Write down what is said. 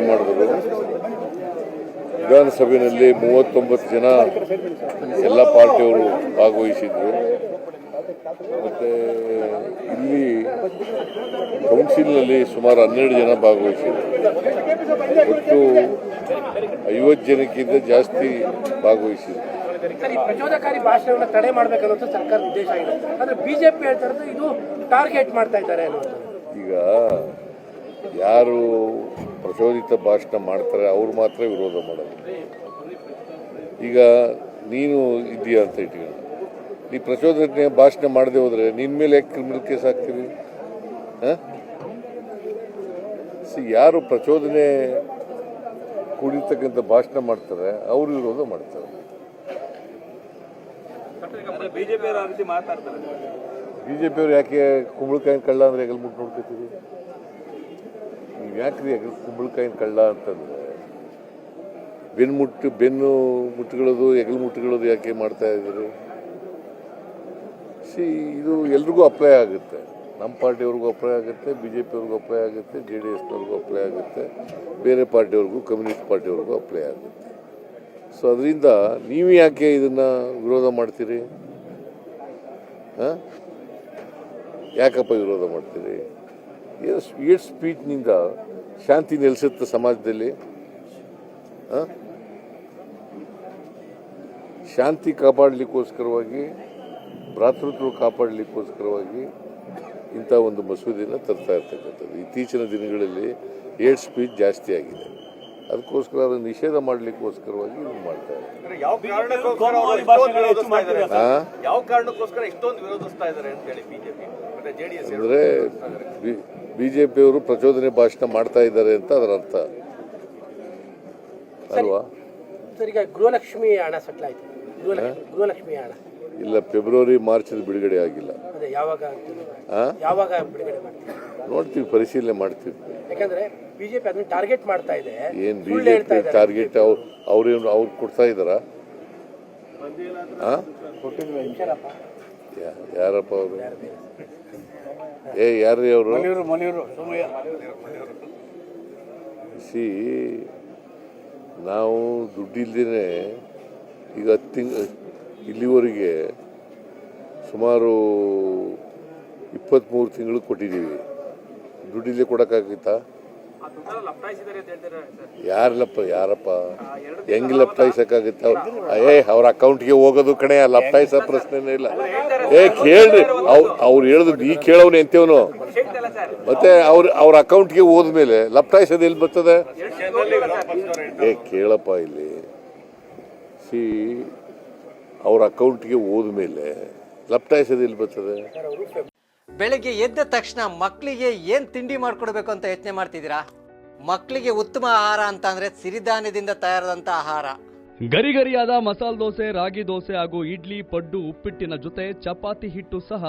ಮಾಡಿದ್ರು ವಿಧಾನಸಭೆಯಲ್ಲಿ 39 ಜನ ಎಲ್ಲ ಪಾರ್ಟಿಯವರು ಭಾಗವಹಿಸಿದ್ರು. ಮತ್ತು ಇಲ್ಲಿ ಕೌನ್ಸಿಲ್ನಲ್ಲಿ ಸುಮಾರು 12 ಜನ ಭಾಗವಹಿಸಿದ್ರು. ಒಟ್ಟು 50 ಜನಕ್ಕಿಂತ ಜಾಸ್ತಿ ಭಾಗವಹಿಸಿದ್ರು. ಪ್ರಚೋದಕಾರಿ ಭಾಷಣವನ್ನು ತಡೆ ಮಾಡಬೇಕನ್ನೋದು ಸರ್ಕಾರದ ಉದ್ದೇಶ ಆಗಿದೆ. ಆದರೆ ಬಿಜೆಪಿ ಹೇಳ್ತಾ ಇರೋದು ಇದು ಟಾರ್ಗೆಟ್ ಮಾಡ್ತಾ ಇದ್ದಾರೆ ಅನ್ನೋದು. ಈಗ ಯಾರು ಪ್ರಚೋದಿತ ಭಾಷಣ ಮಾಡ್ತಾರೆ ಅವ್ರು ಮಾತ್ರ ವಿರೋಧ ಮಾಡೋದು. ಈಗ ನೀನು ಇದೆಯಾ ಅಂತ ಇಟ್ಕೊಂಡು ನೀ ಪ್ರಚೋದನೆ ಭಾಷಣ ಮಾಡದೆ ಹೋದರೆ ನಿನ್ನ ಮೇಲೆ ಯಾಕೆ ಕ್ರಿಮಿನಲ್ ಕೇಸ್ ಹಾಕ್ತೀವಿ? ಯಾರು ಪ್ರಚೋದನೆ ಕೂಡಿರ್ತಕ್ಕಂಥ ಭಾಷಣ ಮಾಡ್ತಾರೆ ಅವರು ವಿರೋಧ ಮಾಡ್ತಾರೆ. ಬಿಜೆಪಿಯವ್ರು ಯಾಕೆ ಕುಂಬಳಕಾಯಿನ ಕಳ್ಳ ಅಂದ್ರೆ ಹೆಗಲ್ ಮುಟ್ಟು ನೋಡ್ಕೊತೀವಿ? ನೀವು ಯಾಕ್ರಿ ಕುಂಬಳಕಾಯಿನ ಕಳ್ಳ ಅಂತಂದ್ರೆ ಬೆನ್ನು ಮುಟ್ಟುಗಳದು ಹೆಗಲು ಮುಟ್ಟುಗಳದು ಯಾಕೆ ಮಾಡ್ತಾ ಇದ್ದೀರಿ? ಇದು ಎಲ್ರಿಗೂ ಅಪ್ಲೈ ಆಗುತ್ತೆ. ನಮ್ಮ ಪಾರ್ಟಿಯವ್ರಿಗೂ ಅಪ್ಲೈ ಆಗುತ್ತೆ, ಬಿಜೆಪಿಯವ್ರಿಗೂ ಅಪ್ಲೈ ಆಗುತ್ತೆ, JDSನವ್ರಿಗೂ ಅಪ್ಲೈ ಆಗುತ್ತೆ, ಬೇರೆ ಪಾರ್ಟಿಯವ್ರಿಗೂ ಕಮ್ಯುನಿಸ್ಟ್ ಪಾರ್ಟಿಯವ್ರಿಗೂ ಅಪ್ಲೈ ಆಗುತ್ತೆ. ಸೊ ಅದರಿಂದ ನೀವು ಯಾಕೆ ಇದನ್ನು ವಿರೋಧ ಮಾಡ್ತೀರಿ? ಯಾಕಪ್ಪ ವಿರೋಧ ಮಾಡ್ತೀರಿ? ಏಟ್ ಸ್ಪೀಚ್ನಿಂದ ಶಾಂತಿ ನೆಲೆಸುತ್ತೆ ಸಮಾಜದಲ್ಲಿ? ಶಾಂತಿ ಕಾಪಾಡಲಿಕ್ಕೋಸ್ಕರವಾಗಿ, ಭ್ರಾತೃತ್ವ ಕಾಪಾಡಲಿಕ್ಕೋಸ್ಕರವಾಗಿ ಇಂಥ ಒಂದು ಮಸೂದೆಯನ್ನು ತರ್ತಾ ಇರ್ತಕ್ಕಂಥದ್ದು. ಇತ್ತೀಚಿನ ದಿನಗಳಲ್ಲಿ ಏಟ್ ಸ್ಪೀಚ್ ಜಾಸ್ತಿ ಆಗಿದೆ. ಅದಕ್ಕೋಸ್ಕರ ಅದನ್ನು ನಿಷೇಧ ಮಾಡಲಿಕ್ಕೋಸ್ಕರವಾಗಿ ಇದು ಮಾಡ್ತಾ ಇದ್ದಾರೆ. ಅಂದರೆ ಬಿಜೆಪಿಯವರು ಪ್ರಚೋದನೆ ಭಾಷಣ ಮಾಡ್ತಾ ಇದ್ದಾರೆ ಅಂತ ಅದರ ಅರ್ಥ ಅಲ್ವಾ? ಈಗ ಗೃಹಲಕ್ಷ್ಮಿ ಹಣ ಸೆಟ್ಲ್ ಆಯ್ತು. ಗೃಹಲಕ್ಷ್ಮಿ ಹಣ ಇಲ್ಲ, ಫೆಬ್ರವರಿ ಮಾರ್ಚ್ ಬಿಡುಗಡೆ ಆಗಿಲ್ಲ. ಯಾವಾಗ ಬಿಡುಗಡೆ ಮಾಡ್ತೀವಿ ನೋಡ್ತೀವಿ, ಪರಿಶೀಲನೆ ಮಾಡ್ತೀವಿ. ಯಾಕಂದ್ರೆ ಬಿಜೆಪಿ ಅದನ್ನ ಟಾರ್ಗೆಟ್ ಮಾಡ್ತಾ ಇದೆ. ಏನ್ ಬಿಜೆಪಿ ಟಾರ್ಗೆಟ್? ಅವ್ರು ಕೊಡ್ತಾ ಇದ್ದಾರ? ಯಾರಪ್ಪ ಅವರು? ಯಾರ್ರೀ ಅವರು? ನಾವು ದುಡ್ಡಿಲ್ದೇನೆ ಈಗ 10 ತಿಂಗಳು ಇಲ್ಲಿವರೆಗೆ ಸುಮಾರು 23 ತಿಂಗಳು ಕೊಟ್ಟಿದ್ದೀವಿ. ದುಡ್ಡಿಲ್ಲದೆ ಕೊಡೋಕ್ಕಾಗಿತ್ತಾ? ಯಾರಪ್ಪ ಹೆಂಗ್ ಲಪ್ಟಾಯಿಸಕ್ಕಾಗುತ್ತ? ಅವ್ರ ಅಕೌಂಟ್ಗೆ ಹೋಗೋದು ಕಣೆ, ಲಪ್ಟಾಯಿಸೋ ಪ್ರಶ್ನೆನೇ ಇಲ್ಲ. ಕೇಳ್ರಿ, ಅವ್ರು ಹೇಳಿದ್ರು ನೀ ಕೇಳೋನು ಎಂತೇವನು? ಮತ್ತೆ ಅವ್ರ ಅಕೌಂಟ್ಗೆ ಹೋದ್ಮೇಲೆ ಲಪ್ಟಾಯಿಸೋದು ಎಲ್ಲಿ ಬರ್ತದೆ? ಕೇಳಪ್ಪ, ಇಲ್ಲಿ ಅವ್ರ ಅಕೌಂಟ್ಗೆ ಹೋದ್ಮೇಲೆ ಲಪ್ಟಾಯಿಸೋದು ಎಲ್ಲಿ ಬರ್ತದೆ? ಬೆಳಗ್ಗೆ ಎದ್ದ ತಕ್ಷಣ ಮಕ್ಕಳಿಗೆ ಏನ್ ತಿಂಡಿ ಮಾಡ್ಕೊಡ್ಬೇಕು ಅಂತ ಯೋಚನೆ ಮಾಡ್ತಿದ್ದೀರಾ? ಮಕ್ಕಳಿಗೆ ಉತ್ತಮ ಆಹಾರ ಅಂತ ಅಂದ್ರೆ ಸಿರಿಧಾನ್ಯದಿಂದ ತಯಾರಾದಂತ ಆಹಾರ. ಗರಿಗರಿಯಾದ ಮಸಾಲೆ ದೋಸೆ, ರಾಗಿ ದೋಸೆ ಹಾಗೂ ಇಡ್ಲಿ, ಪಡ್ಡು, ಉಪ್ಪಿಟ್ಟಿನ ಜೊತೆ ಚಪಾತಿ ಹಿಟ್ಟು ಸಹ